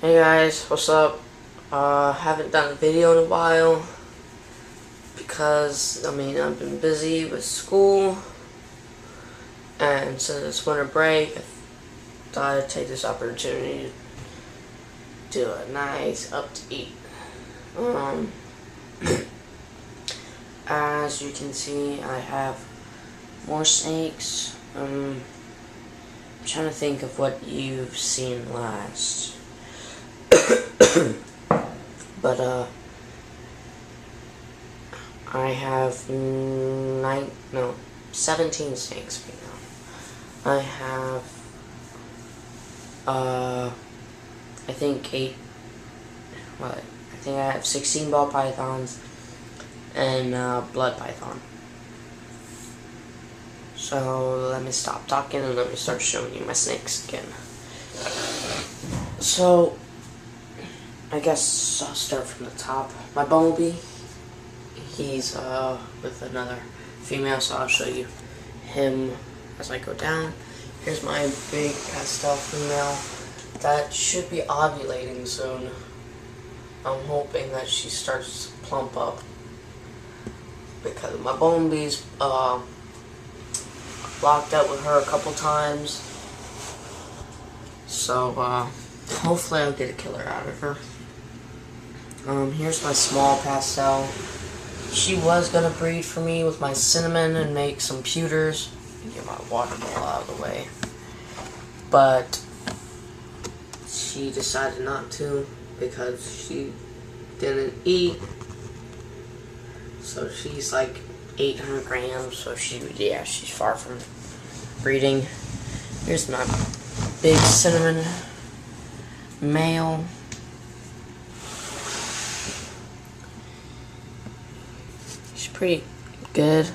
Hey guys, what's up? Haven't done a video in a while because, I've been busy with school, and since it's winter break, I thought I'd take this opportunity to do a nice up to eat. As you can see, I have more snakes. I'm trying to think of what you've seen last. But, I have 17 snakes right now. I have, I think I have 16 ball pythons and, blood python. So, let me stop talking and let me start showing you my snakes again. So, I guess I'll start from the top. My bumblebee, he's with another female, so I'll show you him as I go down. Here's my big pastel female that should be ovulating soon. I'm hoping that she starts to plump up because my bumblebee's locked up with her a couple times. So hopefully I'll get a killer out of her. Here's my small pastel. She was gonna breed for me with my cinnamon and make some pewters. Get my water bowl out of the way. But she decided not to because she didn't eat. So she's like 800 grams, so she's far from breeding. Here's my big cinnamon male. She's pretty good.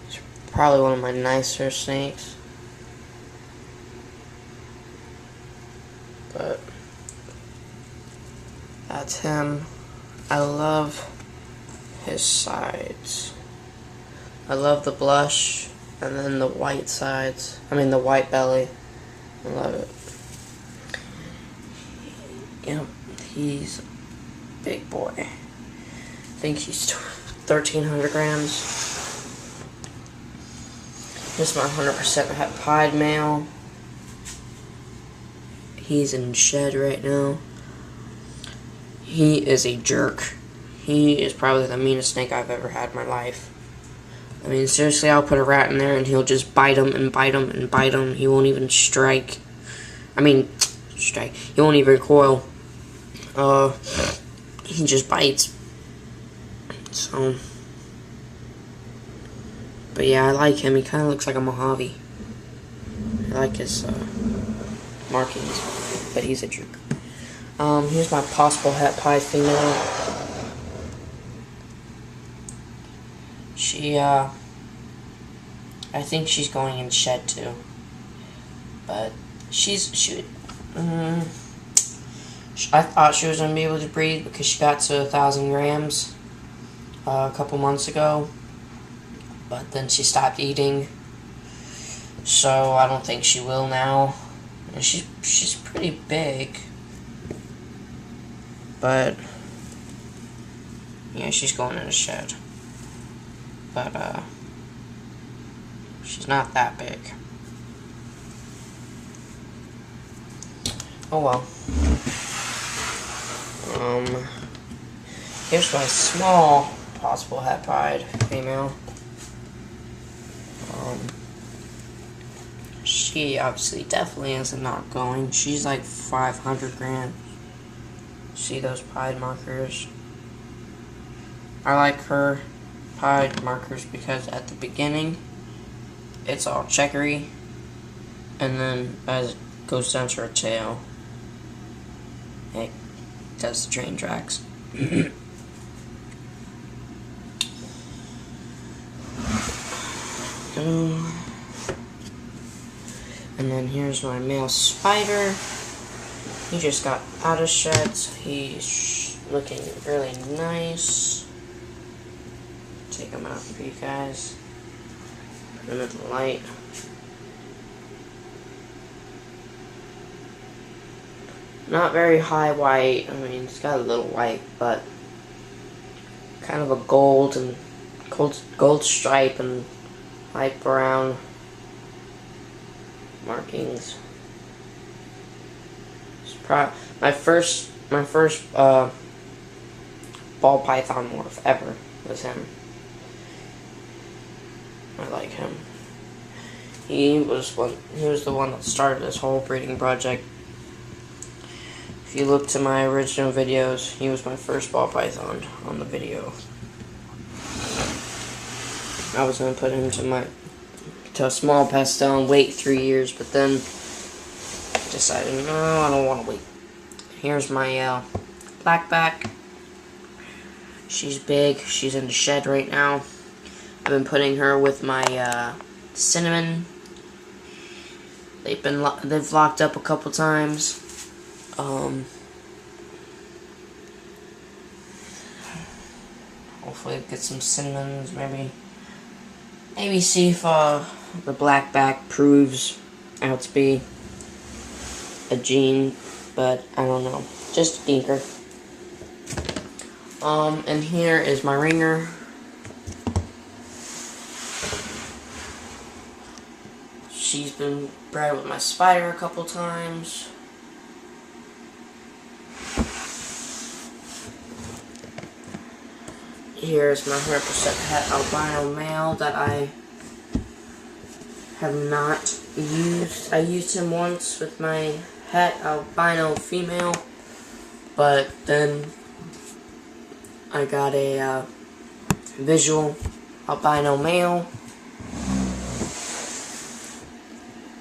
She's probably one of my nicer snakes. But that's him. I love his sides. I love the blush and then the white sides. The white belly. I love it. Yep, he's a big boy. I think he's 1,300 grams. This is my 100% het pied male. He's in shed right now. He is a jerk. He is probably the meanest snake I've ever had in my life. Seriously, I'll put a rat in there and he'll just bite him and bite him and bite him. He won't even strike. Strike. He won't even recoil. He just bites. So, but yeah, I like him. He kind of looks like a Mojave. I like his markings, but he's a jerk. Here's my possible het pied female. She, I think she's going in shed too. But I thought she was going to be able to breed because she got to 1,000 grams a couple months ago. But then she stopped eating. So I don't think she will now. And she's pretty big. But yeah, she's going in a shed. But she's not that big. Oh well. Here's my small possible het pied female. She obviously definitely isn't not going. She's like 500 grams. See those pied markers? I like her pied markers because at the beginning it's all checkery, and then as it goes down to her tail, it does the train tracks. And then here's my male spider. He just got out of shed, so he's looking really nice. Take him out for you guys. Put him in the light. Not very high white. I mean, it's got a little white, but kind of a gold and gold stripe and light brown markings. It's my first ball python morph ever was him. I like him. He was the one that started this whole breeding project. If you look to my original videos, he was my first ball python on the video. I was gonna put him to a small pastel and wait 3 years, but then decided no, I don't want to wait. Here's my blackback. She's big. She's in the shed right now. I've been putting her with my cinnamon. They've locked up a couple times. Hopefully get some cinnamons, maybe see if the blackback proves out to be a gene, but I don't know. Just a thinker. And here is my ringer. She's been bred with my spider a couple times. Here's my 100% het albino male that I have not used. I used him once with my het albino female, but then I got a visual albino male.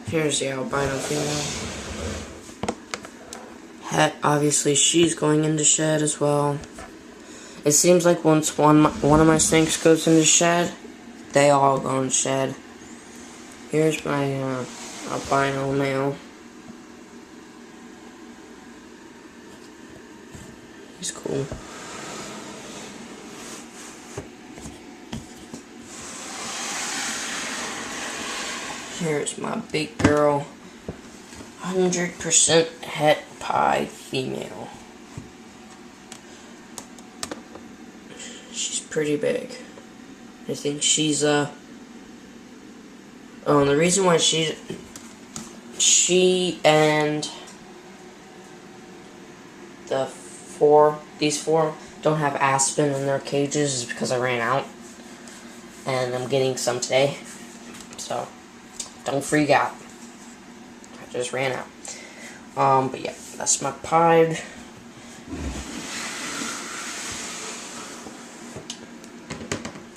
Here's the albino female. Het, obviously, she's going into shed as well. It seems like once one of my snakes goes into shed, they all go in shed. Here's my albino male. He's cool. Here's my big girl, 100% het pie female. She's pretty big. I think she's and the reason why she and these four don't have aspen in their cages is because I ran out, and I'm getting some today, so don't freak out. I just ran out. But yeah, that's my pied.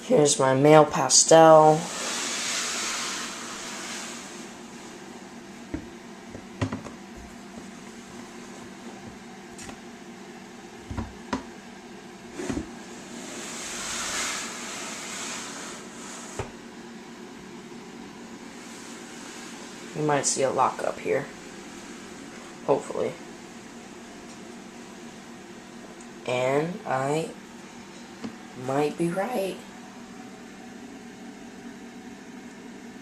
Here's my male pastel. You might see a lockup here. Hopefully. And I might be right.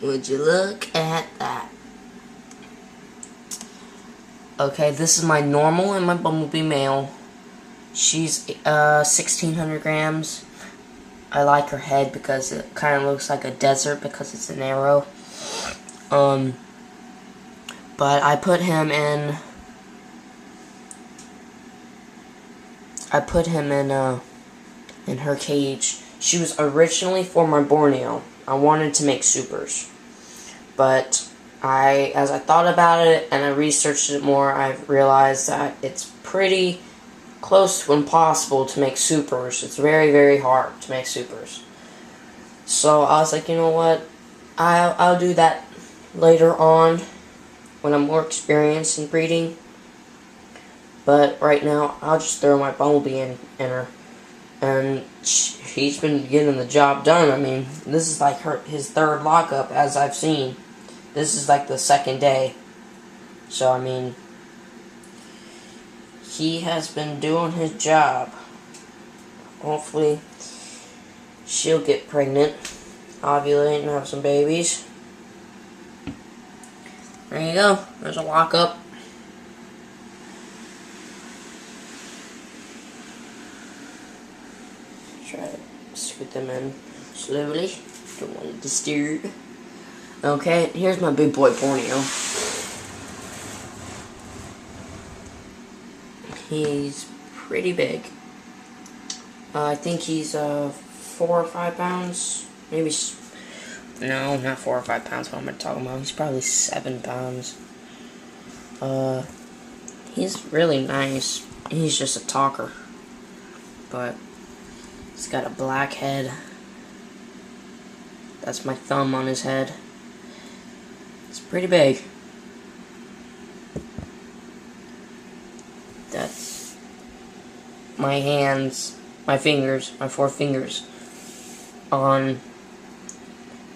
Would you look at that? Okay, this is my normal and my bumblebee male. She's 1,600 grams. I like her head because it kind of looks like a desert because it's an arrow. But I put him in. In her cage. She was originally for my Borneo. I wanted to make supers, but as I thought about it and I researched it more, I realized that it's pretty close to impossible to make supers. It's very, very hard to make supers. So I was like, you know what? I'll do that later on when I'm more experienced in breeding. But right now, I'll just throw my bumblebee in her. And he's been getting the job done. I mean, this is like his third lockup, as I've seen. This is like the second day. So, I mean, he has been doing his job. Hopefully, she'll get pregnant, ovulate, and have some babies. There you go. There's a lockup. Try to scoot them in slowly. Don't want to disturb. Okay, here's my big boy Borneo. He's pretty big. I think he's 4 or 5 pounds. Maybe, no, not 4 or 5 pounds. What am I talking about? He's probably 7 pounds. He's really nice. He's just a talker. But he's got a black head. That's my thumb on his head. It's pretty big. That's my hands, my fingers, my 4 fingers on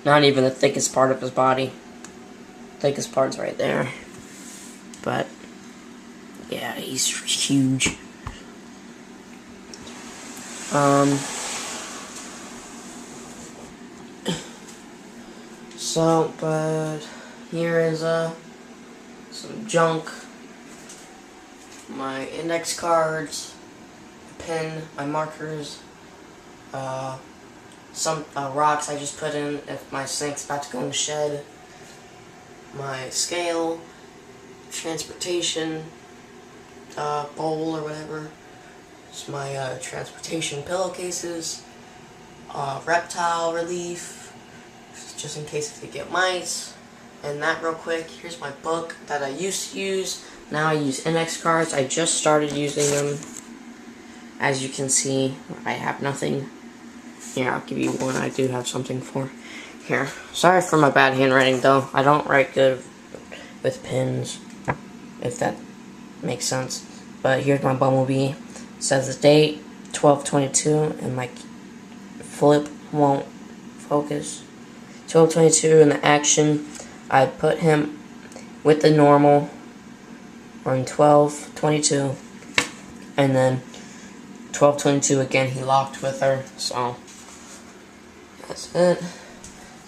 not even the thickest part of his body. Thickest part's right there. But yeah, he's huge. So, but here is some junk. My index cards, a pen, my markers, some rocks I just put in if my snake's about to go in the shed, my scale, transportation bowl or whatever. It's my transportation pillowcases, reptile relief, just in case if they get mice. And that real quick, here's my book that I used to use. Now I use index cards. I just started using them. As you can see, I have nothing. Here, I'll give you one I do have something for. Here. Sorry for my bad handwriting though. I don't write good with pens, if that makes sense. But here's my bumblebee. It says the date, 12/22, and my flip won't focus. 12/22, and the action, I put him with the normal on 12/22, and then 12/22 again, he locked with her, so that's it.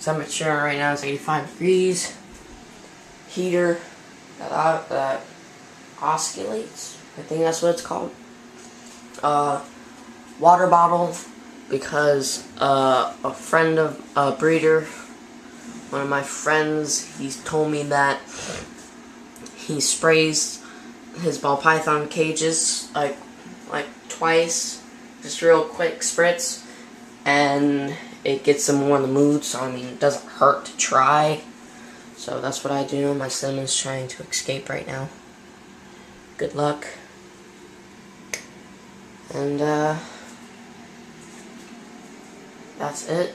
Temperature right now is 85 degrees. Heater that oscillates, I think that's what it's called. Water bottle, because a friend of a breeder, one of my friends, he's told me that he sprays his ball python cages like twice, just real quick spritz, and it gets them more in the mood. So I mean, it doesn't hurt to try. So that's what I do. My cinnamon's trying to escape right now. Good luck. And that's it.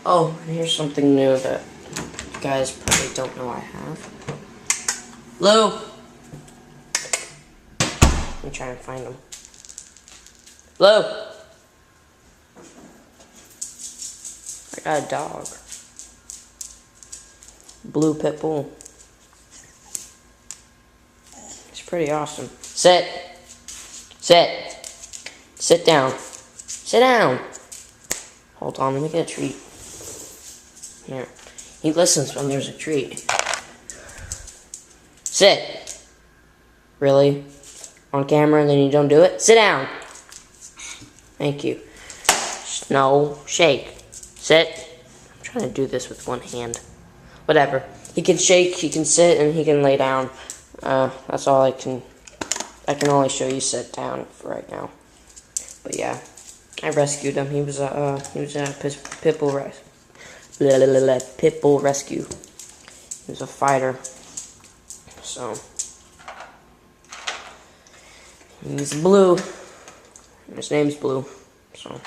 Oh, and here's something new that you guys probably don't know I have. Lou! I'm trying to find him. Lou! I got a dog. Blue pit bull. It's pretty awesome. Sit! Sit! Sit down. Sit down! Hold on, let me get a treat. Here. He listens when there's a treat. Sit! Really? On camera and then you don't do it? Sit down! Thank you. No, shake. Sit. I'm trying to do this with one hand. Whatever. He can shake, he can sit, and he can lay down. That's all I can only show you sit down for right now. But yeah, I rescued him. He was a pit bull rescue. He was a fighter. So he's blue. His name's Blue. So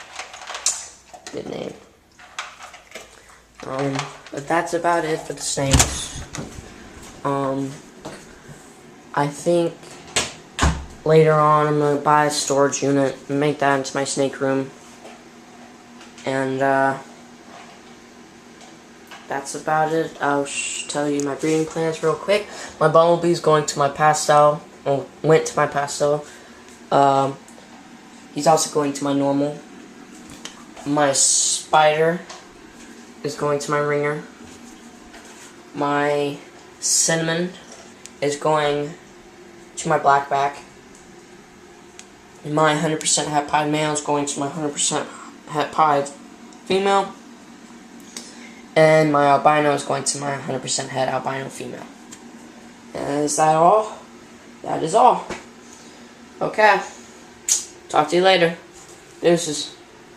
good name. But that's about it for the snakes. I think later on I'm gonna buy a storage unit and make that into my snake room. And that's about it. I'll tell you my breeding plans real quick. My bumblebee's going to my pastel. Well, went to my pastel. He's also going to my normal. My spider is going to my ringer. My cinnamon is going to my blackback. my 100% het pied male is going to my 100% het pied female. And my albino is going to my 100% het albino female. And is that all? That is all. Okay. Talk to you later. Deuces.